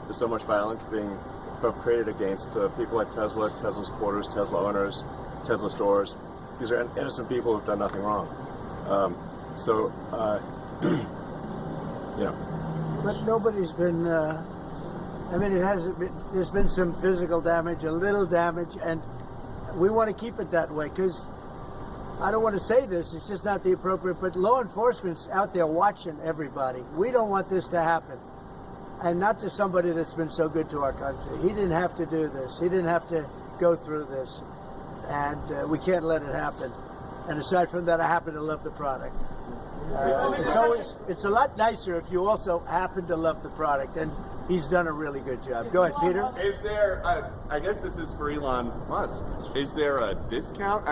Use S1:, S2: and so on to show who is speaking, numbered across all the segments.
S1: there's so much violence being perpetrated against people like Tesla, Tesla supporters, Tesla owners, Tesla stores. These are innocent people who've done nothing wrong. You know.
S2: But nobody's been. I mean, it hasn't been. There's been some physical damage, a little damage, and we want to keep it that way because I don't want to say this. It's just not the appropriate. But law enforcement's out there watching everybody. We don't want this to happen, and not to somebody that's been so good to our country. He didn't have to do this. He didn't have to go through this, and we can't let it happen. And aside from that, I happen to love the product. It's a lot nicer if you also happen to love the product, and he's done a really good job. Go ahead, Peter.
S3: Is there, I guess this is for Elon Musk, is there a discount?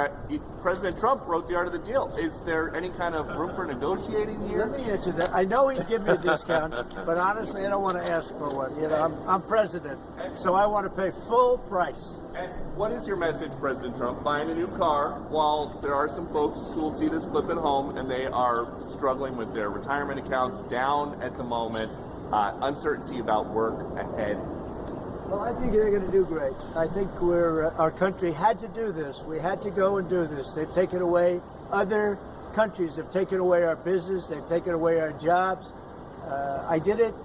S3: President Trump wrote the art of the deal. Is there any kind of room for negotiating here?
S2: Let me answer that. I know he'd give me a discount, but honestly, I don't want to ask for one. You know, I'm president, so I want to pay full price.
S3: And what is your message, President Trump? Buying a new car while there are some folks who will see this clip at home and they are struggling with their retirement accounts down at the moment, uncertainty about work ahead.
S2: Well, I think they're going to do great. I think our country had to do this. We had to go and do this. They've taken away, other countries have taken away our business. They've taken away our jobs. I did it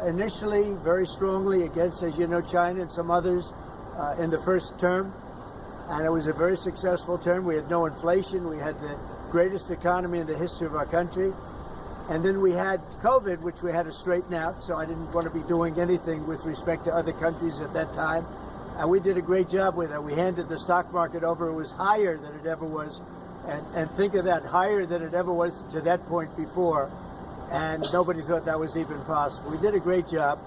S2: initially very strongly against, as you know, China and some others in the first term. And it was a very successful term. We had no inflation. We had the greatest economy in the history of our country. And then we had COVID, which we had to straighten out, so I didn't want to be doing anything with respect to other countries at that time. And we did a great job with it. We handed the stock market over. It was higher than it ever was. And think of that, higher than it ever was to that point before. And nobody thought that was even possible. We did a great job.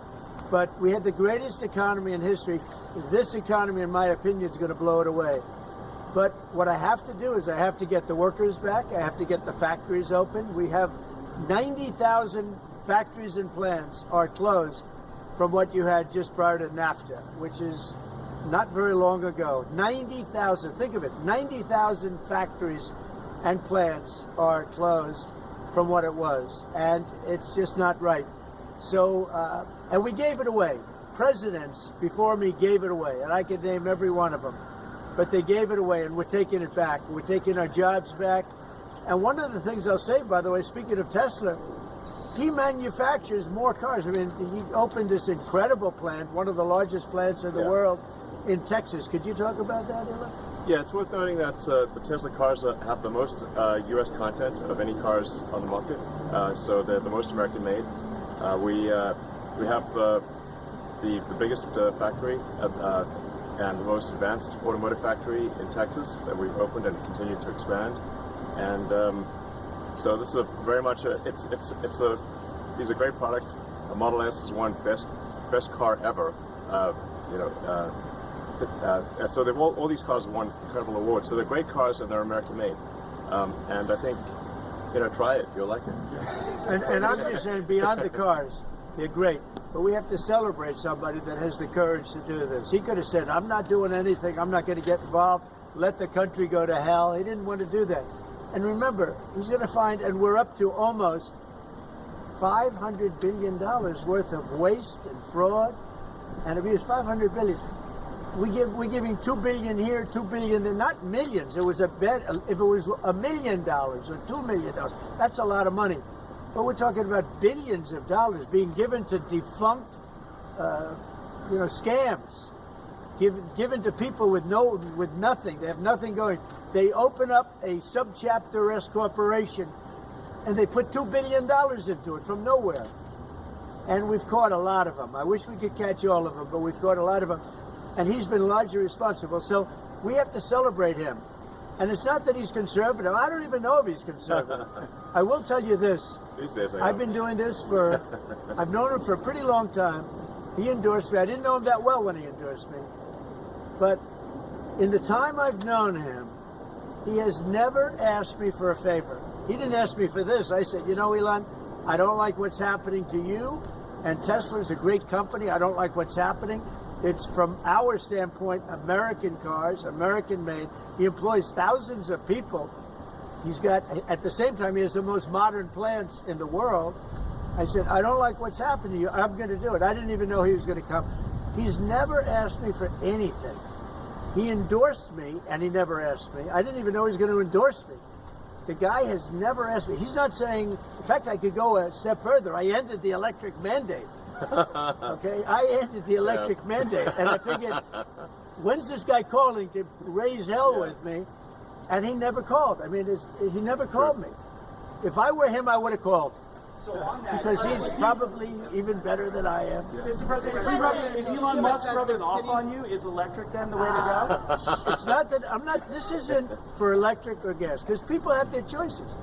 S2: But we had the greatest economy in history. This economy, in my opinion, is going to blow it away. But what I have to do is I have to get the workers back. I have to get the factories open. We have 90,000 factories and plants are closed from what you had just prior to NAFTA, which is not very long ago. 90,000, think of it, 90,000 factories and plants are closed from what it was, and it's just not right. So, and we gave it away. Presidents before me gave it away, and I could name every one of them, but they gave it away, and we're taking it back. We're taking our jobs back. And one of the things I'll say, by the way, speaking of Tesla, he manufactures more cars. I mean, he opened this incredible plant, one of the largest plants in the world, in Texas. Could you talk about that, Elon?
S1: Yeah, it's worth noting that the Tesla cars have the most U.S. content of any cars on the market, so they're the most American-made. We have the biggest factory and the most advanced automotive factory in Texas that we've opened and continue to expand. And so this is very much these are great products. The Model S is one best car ever. So they've all these cars have won incredible awards. So they're great cars and they're American made. And I think try it. You'll like it.
S2: And I'm just saying, beyond the cars, they're great. But we have to celebrate somebody that has the courage to do this. He could have said, "I'm not doing anything. I'm not going to get involved. Let the country go to hell." He didn't want to do that. And remember, he's going to find, and we're up to almost $500 billion worth of waste and fraud and abuse. $500 billion. We're giving $2 billion here, $2 billion there, not millions. It was a bet. If it was $1 million or $2 million, that's a lot of money. But we're talking about billions of dollars being given to defunct, scams. Given to people with nothing. They have nothing going. They open up a subchapter S corporation and they put $2 billion into it from nowhere. And we've caught a lot of them. I wish we could catch all of them, but we've caught a lot of them. And he's been largely responsible. So we have to celebrate him. And it's not that he's conservative. I don't even know if he's conservative. I will tell you this.
S1: These days
S2: I've been doing this I've known him for a pretty long time. He endorsed me. I didn't know him that well when he endorsed me. But in the time I've known him, he has never asked me for a favor. He didn't ask me for this. I said, Elon, I don't like what's happening to you, and Tesla's a great company. I don't like what's happening. It's, from our standpoint, American cars, American-made. He employs thousands of people. He's got, at the same time, he has the most modern plants in the world. I said, I don't like what's happened to you. I'm going to do it. I didn't even know he was going to come. He's never asked me for anything. He endorsed me, and he never asked me. I didn't even know he was going to endorse me. The guy has never asked me. He's not saying, in fact, I could go a step further. I ended the electric mandate. Okay, I ended the electric mandate. And I figured, when's this guy calling to raise hell with me? And he never called. I mean, he never called me. If I were him, I would have called.
S4: So on that,
S2: because he's probably even better than I am.
S4: Mr. President, is Elon Musk rubbing off on you? Is electric then the way to go?
S2: It's not that I'm not. This isn't for electric or gas because people have their choices.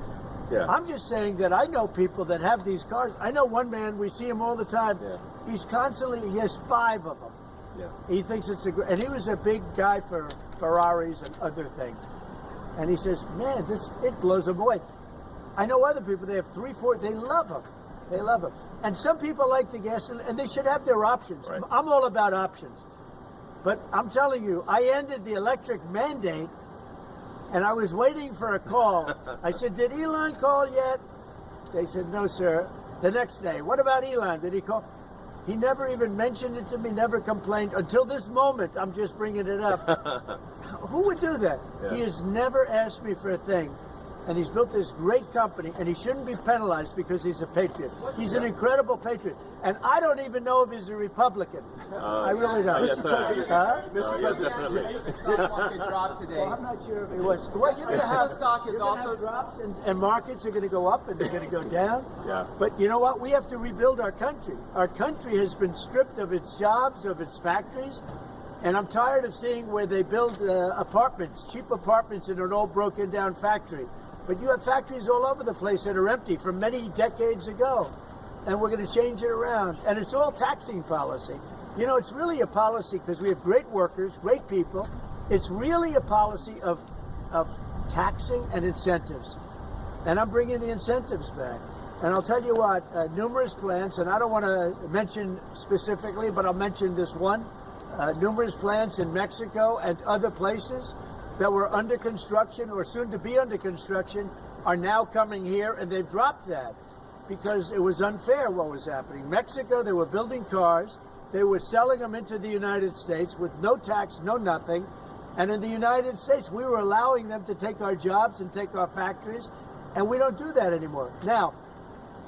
S1: Yeah.
S2: I'm just saying that I know people that have these cars. I know one man. We see him all the time.
S1: Yeah.
S2: He's constantly. He has 5 of them.
S1: Yeah.
S2: He thinks it's and he was a big guy for Ferraris and other things. And he says, "Man, it blows him away." I know other people, they have 3, 4, they love them. They love them. And some people like the gas, and they should have their options.
S1: Right.
S2: I'm all about options. But I'm telling you, I ended the electric mandate, and I was waiting for a call. I said, did Elon call yet? They said, no, sir. The next day, what about Elon? Did he call? He never even mentioned it to me, never complained. Until this moment, I'm just bringing it up. Who would do that?
S1: Yeah.
S2: He has never asked me for a thing. And he's built this great company, and he shouldn't be penalized because he's a patriot. He's an incredible patriot. And I don't even know if he's a Republican. I really don't.
S1: Yes, sir. Yes, definitely.
S5: Stock market dropped today.
S2: Well, I'm not sure if he was. Well, you're going to have,
S5: stock is also
S2: drops, and markets are going to go up, and they're going to go down.
S1: Yeah.
S2: But you know what? We have to rebuild our country. Our country has been stripped of its jobs, of its factories. And I'm tired of seeing where they build apartments, cheap apartments in an old broken down factory. But you have factories all over the place that are empty from many decades ago. And we're going to change it around. And it's all taxing policy. You know, it's really a policy because we have great workers, great people. It's really a policy of taxing and incentives. And I'm bringing the incentives back. And I'll tell you what, numerous plants, and I don't want to mention specifically, but I'll mention this one. Numerous plants in Mexico and other places that were under construction or soon to be under construction are now coming here, and they've dropped that because it was unfair what was happening. Mexico, they were building cars, they were selling them into the United States with no tax, no nothing, and in the United States, we were allowing them to take our jobs and take our factories, and we don't do that anymore. Now,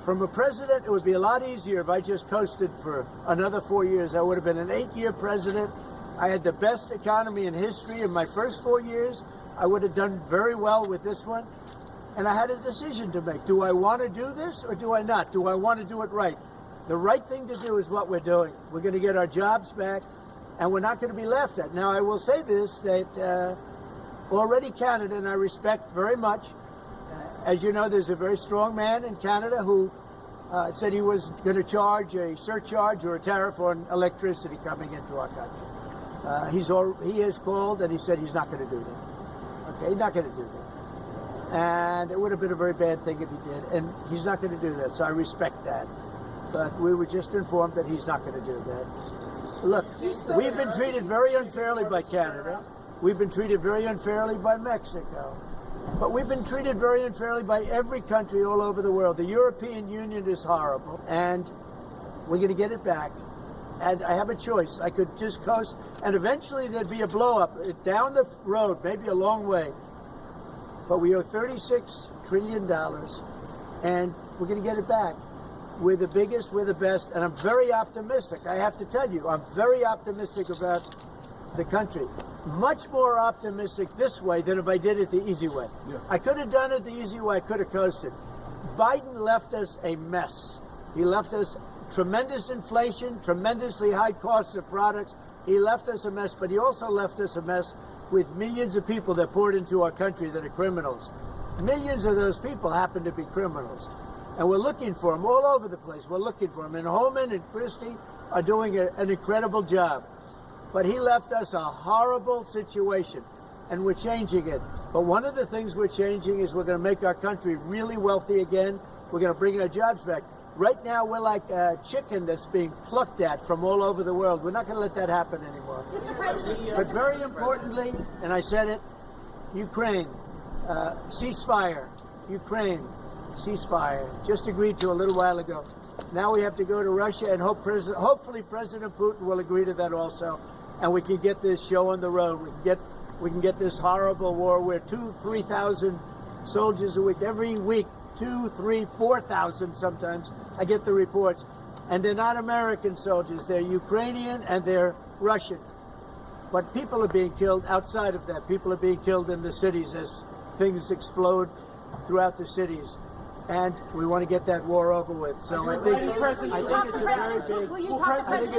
S2: from a president, it would be a lot easier if I just coasted for another 4 years. I would have been an 8-year president. I had the best economy in history in my first 4 years. I would have done very well with this one. And I had a decision to make. Do I want to do this or do I not? Do I want to do it right? The right thing to do is what we're doing. We're going to get our jobs back, and we're not going to be laughed at. Now, I will say this, that already Canada, and I respect very much, as you know, there's a very strong man in Canada who said he was going to charge a surcharge or a tariff on electricity coming into our country. He has called and he said he's not going to do that. Okay, he's not going to do that. And it would have been a very bad thing if he did. And he's not going to do that, so I respect that. But we were just informed that he's not going to do that. Look, we've been treated very unfairly by Canada. We've been treated very unfairly by Mexico. But we've been treated very unfairly by every country all over the world. The European Union is horrible. And we're going to get it back. And I have a choice. I could just coast, and eventually there'd be a blow-up down the road, maybe a long way. But we owe $36 trillion, and we're going to get it back. We're the biggest, we're the best, and I'm very optimistic. I have to tell you, I'm very optimistic about the country. Much more optimistic this way than if I did it the easy way. Yeah. I could have done it the easy way. I could have coasted. Biden left us a mess. He left us tremendous inflation, tremendously high costs of products. He left us a mess, but he also left us a mess with millions of people that poured into our country that are criminals. Millions of those people happen to be criminals. And we're looking for them all over the place. We're looking for them. And Holman and Christie are doing an incredible job. But he left us a horrible situation, and we're changing it. But one of the things we're changing is we're going to make our country really wealthy again. We're going to bring our jobs back. Right now, we're like a chicken that's being plucked at from all over the world. We're not going to let that happen anymore. But very importantly, and I said it, Ukraine, ceasefire. Ukraine, ceasefire. Just agreed to a little while ago. Now we have to go to Russia and hopefully President Putin will agree to that also, and we can get this show on the road. We can get this horrible war where 2,000-3,000 soldiers a week, every week, 2,000, 3,000, 4,000 sometimes. I get the reports, and they're not American soldiers. They're Ukrainian and they're Russian. But people are being killed outside of that. People are being killed in the cities as things explode throughout the cities. And we want to get that war over with. So I think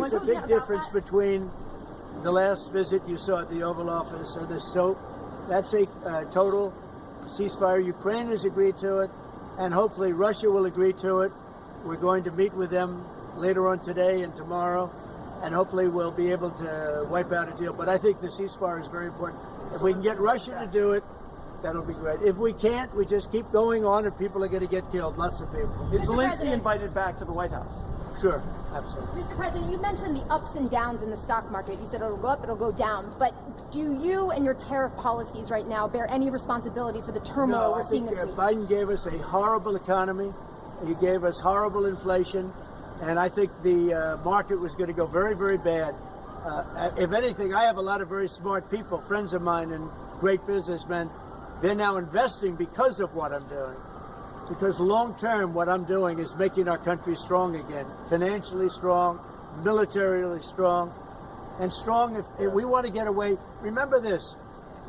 S2: it's a big difference between the last visit you saw at the Oval Office and this. So that's a total ceasefire. Ukraine has agreed to it, and hopefully Russia will agree to it. We're going to meet with them later on today and tomorrow, and hopefully we'll be able to wipe out a deal. But I think the ceasefire is very important. If we can get Russia to do it, that'll be great. If we can't, we just keep going on and people are going to get killed. Lots of people.
S4: Is Zelensky invited back to the White House?
S2: Sure, absolutely.
S6: Mr. President, you mentioned the ups and downs in the stock market. You said it'll go up, it'll go down. But do you and your tariff policies right now bear any responsibility for the turmoil we're seeing this week?
S2: Biden gave us a horrible economy. He gave us horrible inflation. And I think the market was going to go very, very bad. If anything, I have a lot of very smart people, friends of mine and great businessmen. They're now investing because of what I'm doing. Because long term, what I'm doing is making our country strong again, financially strong, militarily strong, and strong if we want to get away. Remember this,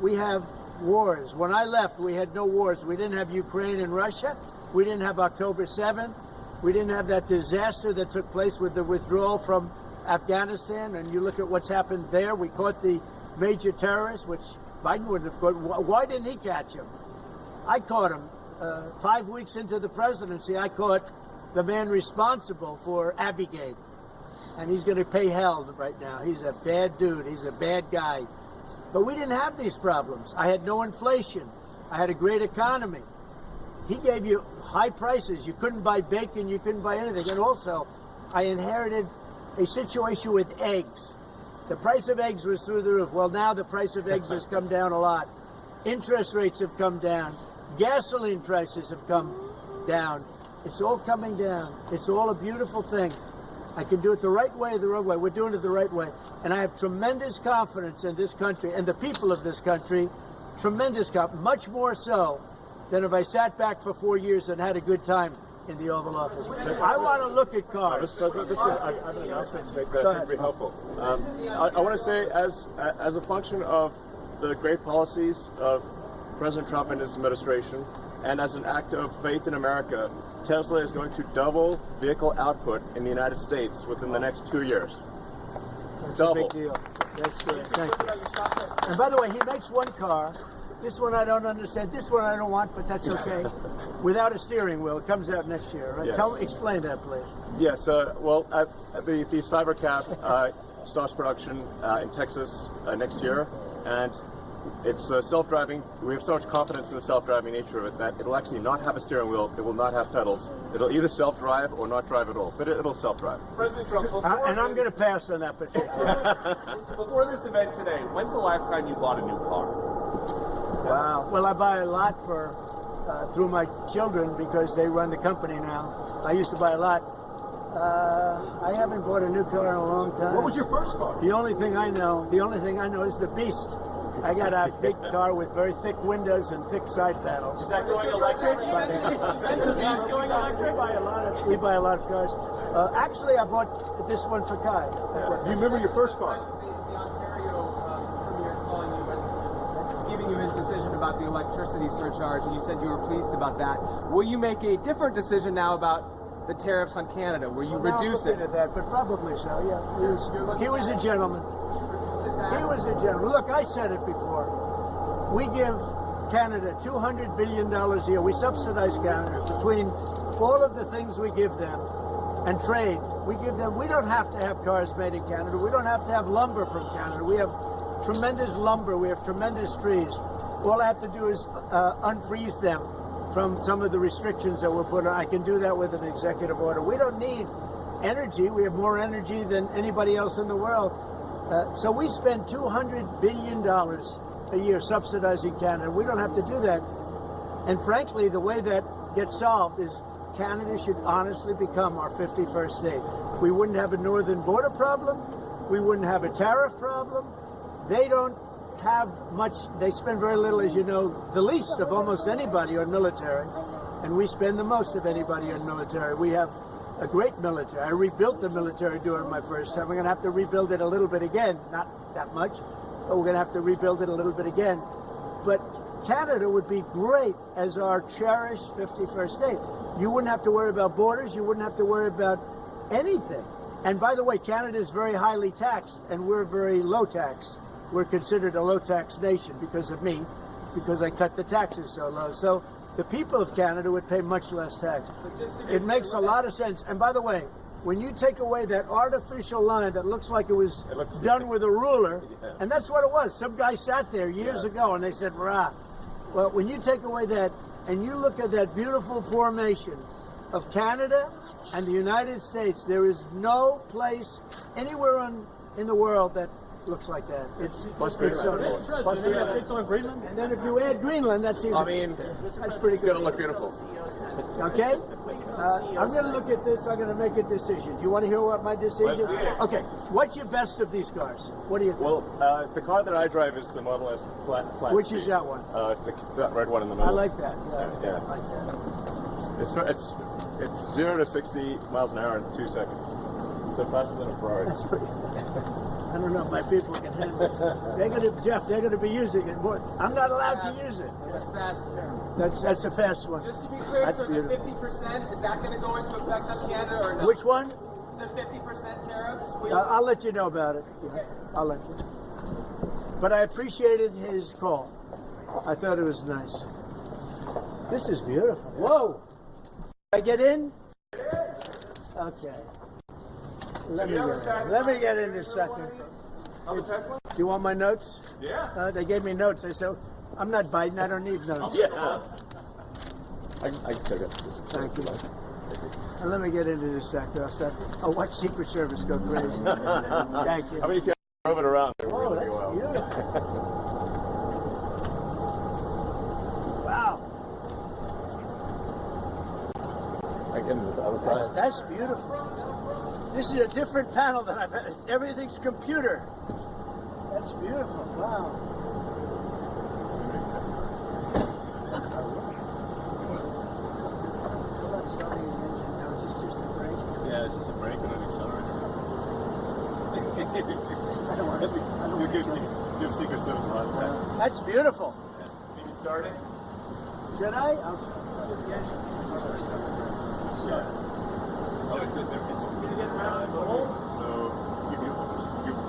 S2: we have wars. When I left, we had no wars. We didn't have Ukraine and Russia. We didn't have October 7th. We didn't have that disaster that took place with the withdrawal from Afghanistan. And you look at what's happened there. We caught the major terrorist, which Biden wouldn't have caught. Why didn't he catch him? I caught him. 5 weeks into the presidency, I caught the man responsible for Abiegate. And he's going to pay hell right now. He's a bad dude. He's a bad guy. But we didn't have these problems. I had no inflation. I had a great economy. He gave you high prices. You couldn't buy bacon. You couldn't buy anything. And also, I inherited a situation with eggs. The price of eggs was through the roof. Well, now the price of eggs has come down a lot. Interest rates have come down. Gasoline prices have come down. It's all coming down. It's all a beautiful thing. I can do it the right way, the wrong way. We're doing it the right way. And I have tremendous confidence in this country and the people of this country. Tremendous confidence, much more so than if I sat back for 4 years and had a good time in the Oval Office. I want to look at cars.
S1: Mr. President, I have an announcement to make that I think would be helpful. I want to say, as a function of the great policies of President Trump and his administration, and as an act of faith in America, Tesla is going to double vehicle output in the United States within the next 2 years.
S2: That's
S1: Double.
S2: a big deal. That's good. Thank you. And by the way, he makes one car. This one I don't understand. This one I don't want, but that's okay. Without a steering wheel. It comes out next year. Right?
S1: Yes.
S2: Explain that, please.
S1: Yes. Well, the Cybercab starts production in Texas next year, and it's self-driving. We have so much confidence in the self-driving nature of it that it'll actually not have a steering wheel. It will not have pedals. It'll either self-drive or not drive at all. But it'll self-drive.
S3: President Trump,
S2: And I'm going to pass on that particular.
S3: before this event today, when's the last time you bought a new car?
S2: Wow. Well, I buy a lot through my children because they run the company now. I used to buy a lot. I haven't bought a new car in a long time.
S3: What was your first car?
S2: The only thing I know is the Beast. I got a big car with very thick windows and thick side panels.
S4: Is that going electric? Is going electric?
S2: We buy a lot of cars. Actually, I bought this one for Kai.
S3: Do you remember your first car?
S5: The Ontario Premier calling you and giving you his decision about the electricity surcharge, and you said you were pleased about that. Will you make a different decision now about the tariffs on Canada? Will you reduce it?
S2: At that, but probably so. Yeah, he was a gentleman. He was a gentleman. Look, I said it before. We give Canada $200 billion a year. We subsidize Canada between all of the things we give them and trade. We give them. We don't have to have cars made in Canada. We don't have to have lumber from Canada. We have tremendous lumber. We have tremendous trees. All I have to do is unfreeze them from some of the restrictions that were put on. I can do that with an executive order. We don't need energy. We have more energy than anybody else in the world. So we spend $200 billion a year subsidizing Canada. We don't have to do that. And frankly, the way that gets solved is Canada should honestly become our 51st state. We wouldn't have a northern border problem. We wouldn't have a tariff problem. They don't have much. They spend very little, as you know, the least of almost anybody on military. And we spend the most of anybody on military. We have a great military. I rebuilt the military during my first time. We're going to have to rebuild it a little bit again. Not that much, but we're going to have to rebuild it a little bit again. But Canada would be great as our cherished 51st state. You wouldn't have to worry about borders. You wouldn't have to worry about anything. And by the way, Canada is very highly taxed, and we're very low tax. We're considered a low tax nation because of me, because I cut the taxes so low. So the people of Canada would pay much less tax. It makes a lot of sense. And by the way, when you take away that artificial line that looks like it was done with a ruler, and that's what it was. Some guy sat there years ago and they said, rah. Well, when you take away that and you look at that beautiful formation of Canada and the United States, there is no place anywhere in the world that looks like that. It's so
S4: It's on Greenland.
S2: And then if you add Greenland, that's even. That's pretty good.
S3: It's going to look beautiful.
S2: Okay? I'm going to look at this. I'm going to make a decision. Do you want to hear what my decision?
S1: Let's see it.
S2: Okay. What's your best of these cars? What do you think?
S1: Well, the car that I drive is the Model S Platinum.
S2: Which is that one?
S1: That red one in the middle.
S2: I like that.
S1: Yeah.
S2: I like that.
S1: It's 0 to 60 miles an hour in 2 seconds. So faster than a Ferrari.
S2: That's pretty. I don't know. My people can handle this. They're going to be using it more. I'm not allowed to use it.
S5: That's fast.
S2: That's a fast one.
S5: Just to be clear,
S2: That's
S5: so the
S2: beautiful.
S5: 50%, is that going to go into effect on Canada or no?
S2: Which one?
S5: The 50% tariffs?
S2: I'll let you know about it. Yeah, I'll let you. But I appreciated his call. I thought it was nice. This is beautiful. Whoa! I get in? Okay. Let me get in this sucker. Do you want my notes?
S3: Yeah.
S2: They gave me notes. I said, I'm not Biden. I don't need notes.
S1: Yeah. I can take it.
S2: Thank you. Let me get into this sector. I'll watch Secret Service go crazy. Thank you.
S1: How many times drove it around?
S2: Oh, that's beautiful. Wow.
S1: I get into this other side.
S2: That's beautiful. This is a different panel than I've had. Everything's computer. That's beautiful. Wow.
S1: Yeah, it's just a brake and an accelerator.
S2: I don't want to.
S1: Give Secret Service a lot of that.
S2: That's beautiful.
S1: Can you start it?
S2: Should I? I'll see the engine.
S1: Oh, it's going to get around the hole. So, do you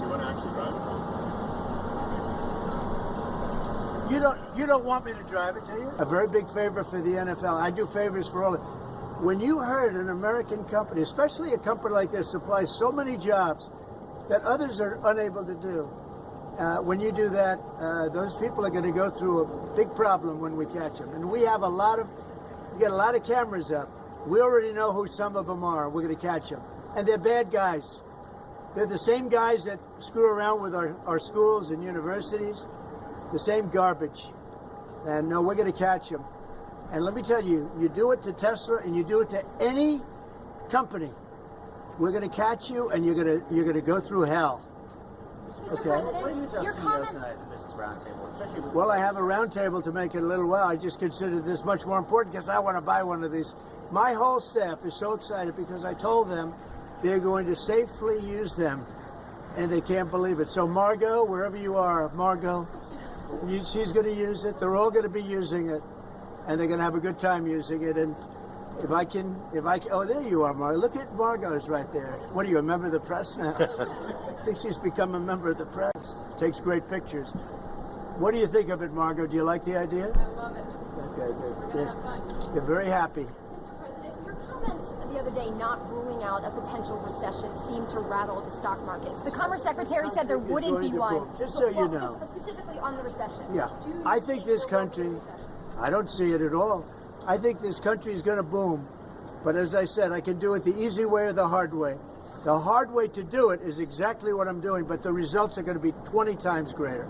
S1: want to actually drive it?
S2: You don't want me to drive it, do you? A very big favor for the NFL. I do favors for all of. When you heard an American company, especially a company like this, supplies so many jobs that others are unable to do, when you do that, those people are going to go through a big problem when we catch them. And we have we got a lot of cameras up. We already know who some of them are. We're going to catch them. And they're bad guys. They're the same guys that screw around with our schools and universities, the same garbage. And no, we're going to catch them. And let me tell you, you do it to Tesla and you do it to any company, we're going to catch you and you're going to go through hell.
S6: Mr. President, your comments.
S2: Well, I have a round table to make it a little while. I just consider this much more important because I want to buy one of these. My whole staff is so excited because I told them they're going to safely use them, and they can't believe it. So Margot, wherever you are, Margot, she's going to use it. They're all going to be using it, and they're going to have a good time using it. And if I can, oh, there you are, Margot. Look at Margot's right there. What are you, a member of the press now? I think she's become a member of the press. Takes great pictures. What do you think of it, Margot? Do you like the idea?
S6: I love it.
S2: Okay,
S6: We're
S2: good.
S6: gonna have fun.
S2: You're very happy.
S6: Mr. President, your comments the other day not ruling out a potential recession seemed to rattle the stock markets. The Commerce Secretary said there wouldn't be one.
S2: Just so you
S6: Well,
S2: know.
S6: just specifically on the recession.
S2: Yeah.
S6: Do you
S2: I think this
S6: there will be a
S2: country,
S6: recession?
S2: I don't see it at all. I think this country is going to boom. But as I said, I can do it the easy way or the hard way. The hard way to do it is exactly what I'm doing, but the results are going to be 20 times greater.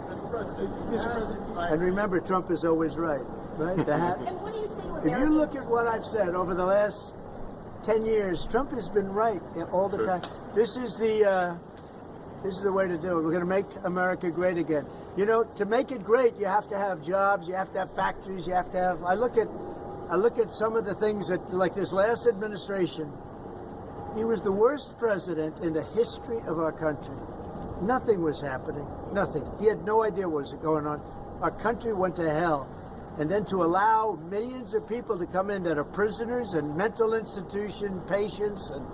S4: Mr. President.
S2: And remember, Trump is always right. Right? The hat.
S6: And what do you say to
S2: If you look at what I've said over the last 10 years, Trump has been right all the time. This is the way to do it. We're going to make America great again. You know, to make it great, you have to have jobs, you have to have factories, you have to have. I look at some of the things that, like this last administration, he was the worst president in the history of our country. Nothing was happening. Nothing. He had no idea what was going on. Our country went to hell. And then to allow millions of people to come in that are prisoners and mental institution patients and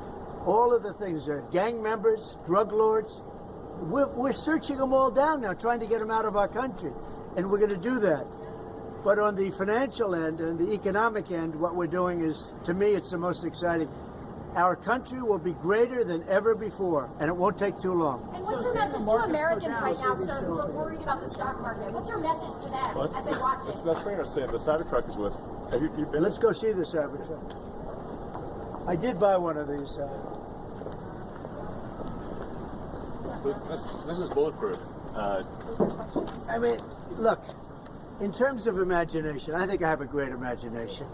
S2: all of the things, they're gang members, drug lords. We're searching them all down now, trying to get them out of our country. And we're going to do that. But on the financial end and the economic end, what we're doing is, to me, it's the most exciting. Our country will be greater than ever before, and it won't take too long.
S6: And what's your message to Americans right now, sir, who are worried about the stock market? What's your message to them as they watch it?
S1: That's pretty much saying the Cybertruck is worth. Have you been?
S2: Let's go see the Cybertruck. I did buy one of these.
S1: So this is bulletproof.
S2: I mean, look, in terms of imagination, I think I have a great imagination.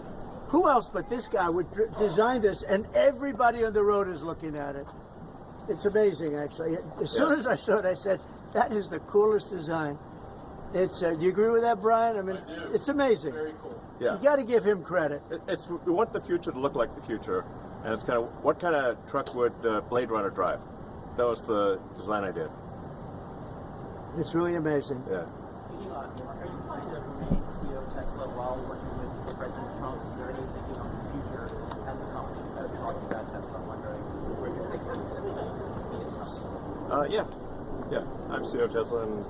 S2: Who else but this guy would design this, and everybody on the road is looking at it? It's amazing, actually. As soon as I saw it, I said, that is the coolest design. It's. Do you agree with that, Brian? I mean, it's amazing.
S7: Very cool.
S1: Yeah.
S2: You got to give him credit.
S1: We want the future to look like the future, and it's kind of, what kind of truck would Blade Runner drive? That was the design idea.
S2: It's really amazing.
S1: Yeah.
S4: Elon, are you planning to remain CEO of Tesla while working with President Trump? Is there any thinking on the future at the company instead of talking about Tesla? I'm wondering where you're thinking
S1: Yeah. I'm CEO of Tesla, and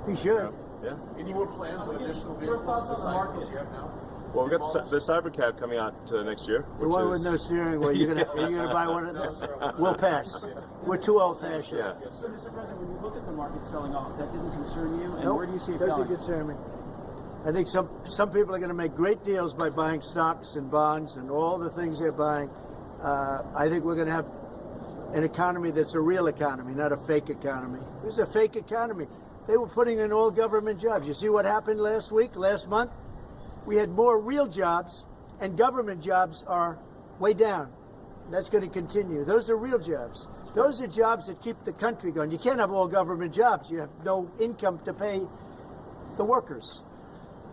S2: He should.
S1: yeah.
S7: Any more plans on additional vehicles besides what you have now?
S1: Well, we've got the Cybercab coming out next year.
S2: The one with no steering wheel. You're gonna buy one of those? We'll pass. We're too old-fashioned.
S1: Yeah.
S4: So, Mr. President, when you look at the market selling off, that didn't concern you? And
S2: Nope,
S4: where do you see it
S2: doesn't
S4: going?
S2: concern me. I think some people are going to make great deals by buying stocks and bonds and all the things they're buying. I think we're going to have an economy that's a real economy, not a fake economy. It was a fake economy. They were putting in all government jobs. You see what happened last month? We had more real jobs, and government jobs are way down. That's going to continue. Those are real jobs. Those are jobs that keep the country going. You can't have all government jobs. You have no income to pay the workers.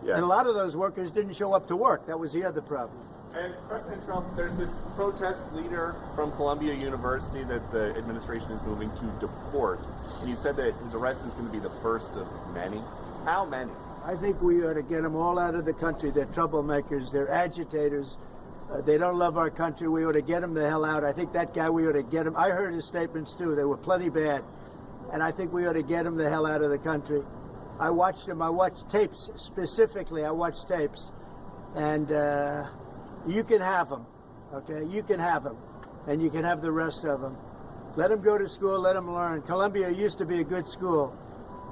S1: Yeah.
S2: And a lot of those workers didn't show up to work. That was the other problem.
S3: And President Trump, there's this protest leader from Columbia University that the administration is moving to deport. And you said that his arrest is going to be the first of many. How many?
S2: I think we ought to get them all out of the country. They're troublemakers. They're agitators. They don't love our country. We ought to get them the hell out. I think that guy, we ought to get him. I heard his statements, too. They were plenty bad. And I think we ought to get him the hell out of the country. I watched him. I watched tapes specifically. I watched tapes. And you can have them, okay? You can have them. And you can have the rest of them. Let them go to school. Let them learn. Columbia used to be a good school.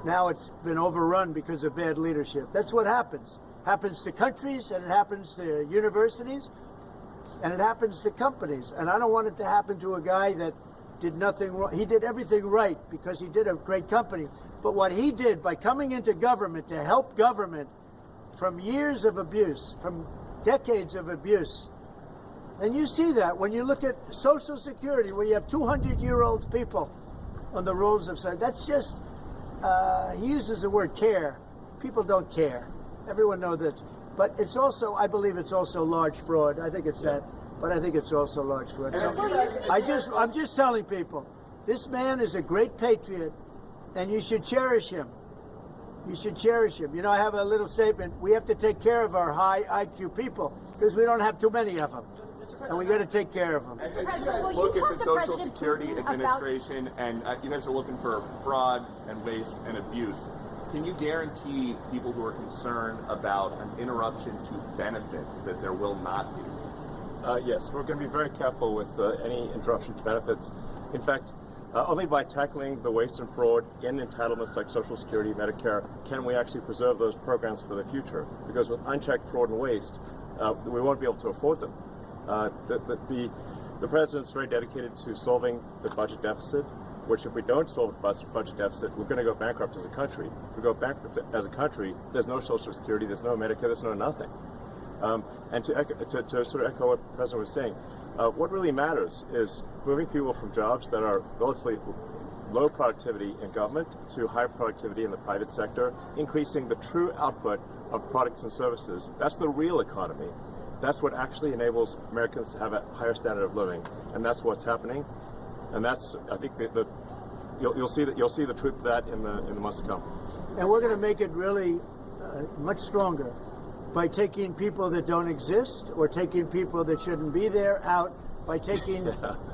S2: Now it's been overrun because of bad leadership. That's what happens. Happens to countries, and it happens to universities, and it happens to companies. And I don't want it to happen to a guy that did nothing wrong. He did everything right because he did a great company. But what he did by coming into government to help government from years of abuse, from decades of abuse, and you see that when you look at Social Security, where you have 200-year-old people on the rolls of society. That's just... he uses the word care. People don't care. Everyone knows this. But it's also, I believe it's also large fraud. I think it's that. But I think it's also large fraud. So I'm just telling people, this man is a great patriot, and you should cherish him. You should cherish him. You know, I have a little statement. We have to take care of our high IQ people because we don't have too many of them. And we got to take care of them.
S3: As you guys look at the Social Security Administration, and you guys are looking for fraud and waste and abuse, can you guarantee people who are concerned about an interruption to benefits that there will not be?
S1: Yes, we're going to be very careful with any interruption to benefits. In fact, only by tackling the waste and fraud in entitlements like Social Security, Medicare, can we actually preserve those programs for the future. Because with unchecked fraud and waste, we won't be able to afford them. The president's very dedicated to solving the budget deficit, which if we don't solve the budget deficit, we're going to go bankrupt as a country. If we go bankrupt as a country, there's no Social Security, there's no Medicare, there's no nothing. And to sort of echo what the President was saying, what really matters is moving people from jobs that are relatively low productivity in government to high productivity in the private sector, increasing the true output of products and services. That's the real economy. That's what actually enables Americans to have a higher standard of living, and that's what's happening. And that's, I think, you'll see the truth of that in the months to come.
S2: And we're going to make it really much stronger by taking people that don't exist or taking people that shouldn't be there out, by taking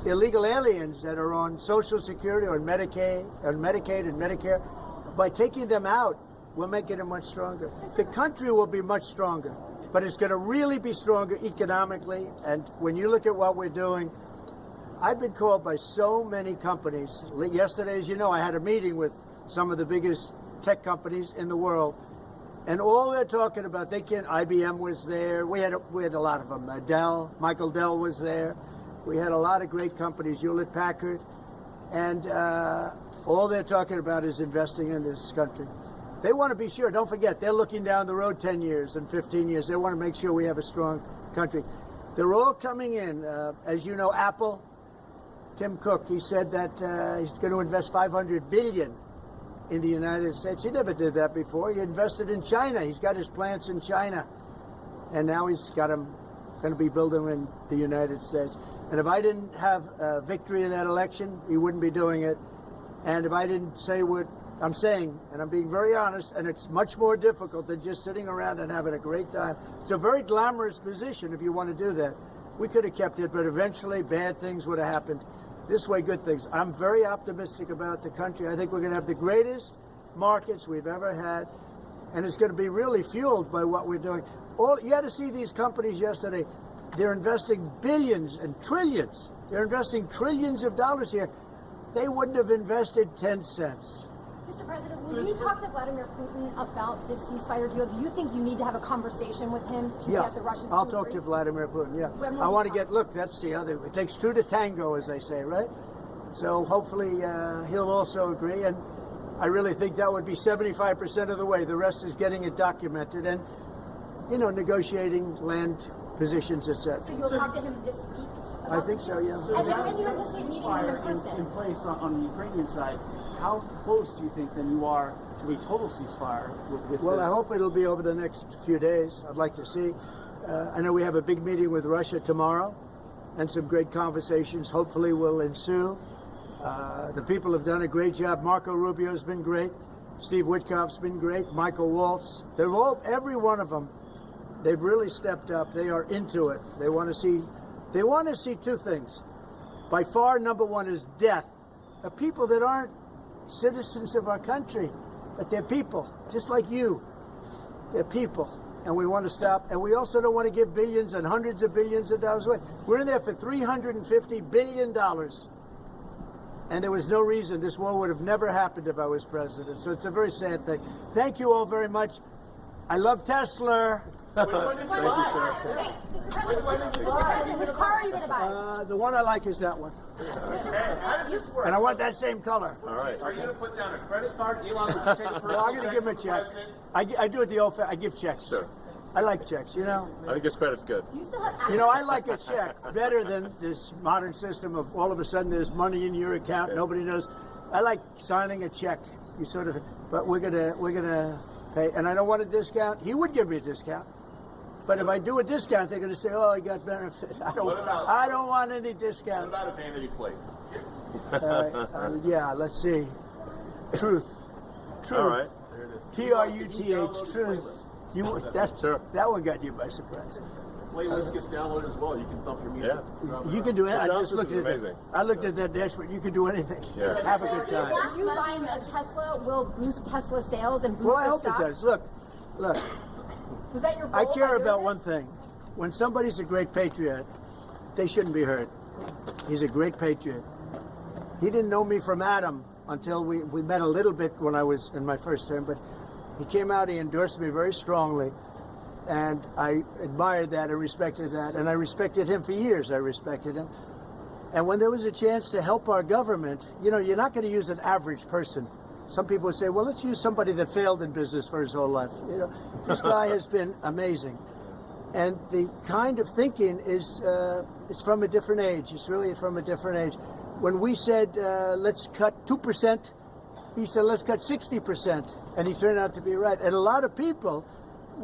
S2: illegal aliens that are on Social Security or Medicaid and Medicare. By taking them out, we're making it much stronger. The country will be much stronger, but it's going to really be stronger economically. And when you look at what we're doing, I've been called by so many companies. Yesterday, as you know, I had a meeting with some of the biggest tech companies in the world. And all they're talking about, IBM was there. We had a lot of them. Michael Dell was there. We had a lot of great companies, Hewlett Packard. And all they're talking about is investing in this country. They want to be sure. Don't forget, they're looking down the road 10 years and 15 years. They want to make sure we have a strong country. They're all coming in. As you know, Apple, Tim Cook, he said that he's going to invest $500 billion in the United States. He never did that before. He invested in China. He's got his plants in China. And now he's got them going to be building in the United States. And if I didn't have victory in that election, he wouldn't be doing it. And if I didn't say what I'm saying, and I'm being very honest, and it's much more difficult than just sitting around and having a great time. It's a very glamorous position if you want to do that. We could have kept it, but eventually bad things would have happened. This way, good things. I'm very optimistic about the country. I think we're going to have the greatest markets we've ever had, and it's going to be really fueled by what we're doing. You had to see these companies yesterday. They're investing billions and trillions. They're investing trillions of dollars here. They wouldn't have invested 10 cents.
S6: Mr. President, when you talk to Vladimir Putin about this ceasefire deal, do you think you need to have a conversation with him to get the Russians
S2: I'll
S6: to
S2: talk
S6: agree?
S2: to Vladimir Putin, yeah. I want to look, that's the other, it takes two to tango, as they say, right? So hopefully he'll also agree, and I really think that would be 75% of the way. The rest is getting it documented and, negotiating land positions, etc.
S6: So you'll talk to him this week?
S2: I think so, yeah.
S6: And when you anticipate meeting him in person?
S8: In place on the Ukrainian side, how close do you think then you are to a total ceasefire?
S2: Well, I hope it'll be over the next few days. I'd like to see. I know we have a big meeting with Russia tomorrow, and some great conversations hopefully will ensue. The people have done a great job. Marco Rubio's been great. Steve Witkoff's been great. Michael Waltz. Every one of them, they've really stepped up. They are into it. They want to see two things. By far, number one is death of people that aren't citizens of our country, but they're people, just like you. They're people, and we want to stop. And we also don't want to give billions and hundreds of billions of dollars away. We're in there for $350 billion. And there was no reason this war would have never happened if I was president. So it's a very sad thing. Thank you all very much. I love Tesla.
S3: Which one did you buy?
S6: Wait, Mr. President, which car are you going to buy?
S2: The one I like is that one.
S3: How does this work?
S2: And I want that same color.
S1: All right.
S3: Are you going to put down a credit card? Elon, would you take a personal
S2: No, I'm going to give him a check. I do it the old I give checks.
S1: Sure.
S2: I like checks,
S1: I think his credit's good.
S6: Do you still have access?
S2: I like a check better than this modern system of all of a sudden there's money in your account, nobody knows. I like signing a check. But we're gonna pay, and I don't want a discount. He would give me a discount, but if I do a discount, they're gonna say, "Oh, I got benefit." I don't want any discounts.
S3: What about a vanity plate?
S2: Yeah, let's see. Truth.
S1: All right.
S2: Truth. Truth. That one got you by surprise.
S7: Playlist gets downloaded as well. You can thump your music.
S1: Yeah.
S2: You can do it. I
S1: sound
S2: just looked
S1: system's
S2: at
S1: amazing.
S2: I looked at that dashboard. You can do anything.
S1: Yeah.
S2: Have a good time.
S6: You buying a Tesla will boost Tesla sales and boost
S2: Well, I
S6: their
S2: hope
S6: stock?
S2: it does. Look.
S6: Was that your goal
S2: I
S6: by
S2: care
S6: doing
S2: about
S6: this?
S2: one thing. When somebody's a great patriot, they shouldn't be hurt. He's a great patriot. He didn't know me from Adam until we met a little bit when I was in my first term, but he came out, he endorsed me very strongly, and I admired that and respected that, and I respected him for years. I respected him. And when there was a chance to help our government, you're not going to use an average person. Some people would say, well, let's use somebody that failed in business for his whole life. This guy has been amazing. And the kind of thinking is from a different age. It's really from a different age. When we said, let's cut 2%, he said, let's cut 60%. And he turned out to be right. And a lot of people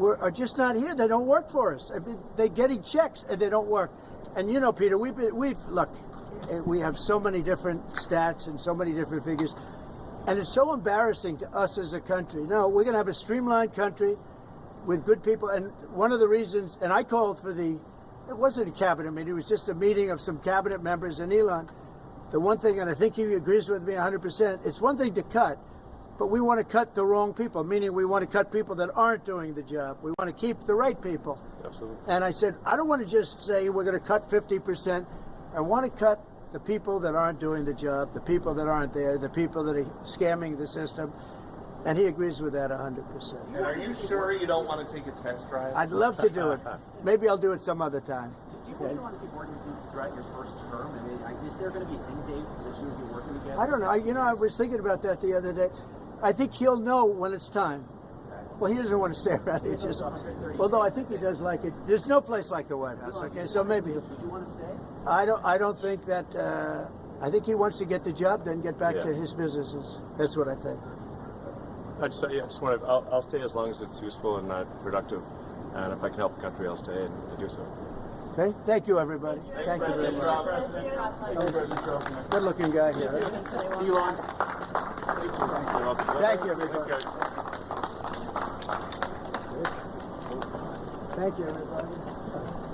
S2: are just not here. They don't work for us. I mean, they're getting checks and they don't work. And you know, Peter, look, we have so many different stats and so many different figures. And it's so embarrassing to us as a country. No, we're going to have a streamlined country with good people. And one of the reasons, and I called for it wasn't a cabinet meeting, it was just a meeting of some cabinet members and Elon. The one thing, and I think he agrees with me 100%, it's one thing to cut, but we want to cut the wrong people, meaning we want to cut people that aren't doing the job. We want to keep the right people.
S1: Absolutely.
S2: And I said, I don't want to just say we're going to cut 50%. I want to cut the people that aren't doing the job, the people that aren't there, the people that are scamming the system. And he agrees with that 100%.
S3: And are you sure you don't want to take a test drive?
S2: I'd love to do it. Maybe I'll do it some other time.
S4: Do you think you want to keep working throughout your first term? I mean, is there going to be an end date for the two of you working together?
S2: I don't know. I was thinking about that the other day. I think he'll know when it's time. Well, he doesn't want to stay around. He just, although I think he does like it. There's no place like the White House. Okay, so maybe.
S4: Do you want to stay?
S2: I don't think that. I think he wants to get the job, then get back to his businesses. That's what I think.
S1: I just want to. I'll stay as long as it's useful and productive, and if I can help the country, I'll stay and do so.
S2: Okay. Thank you, everybody. Thank you very much. Good looking guy here.
S7: Elon.
S2: Thank you, everybody. Thank you, everybody.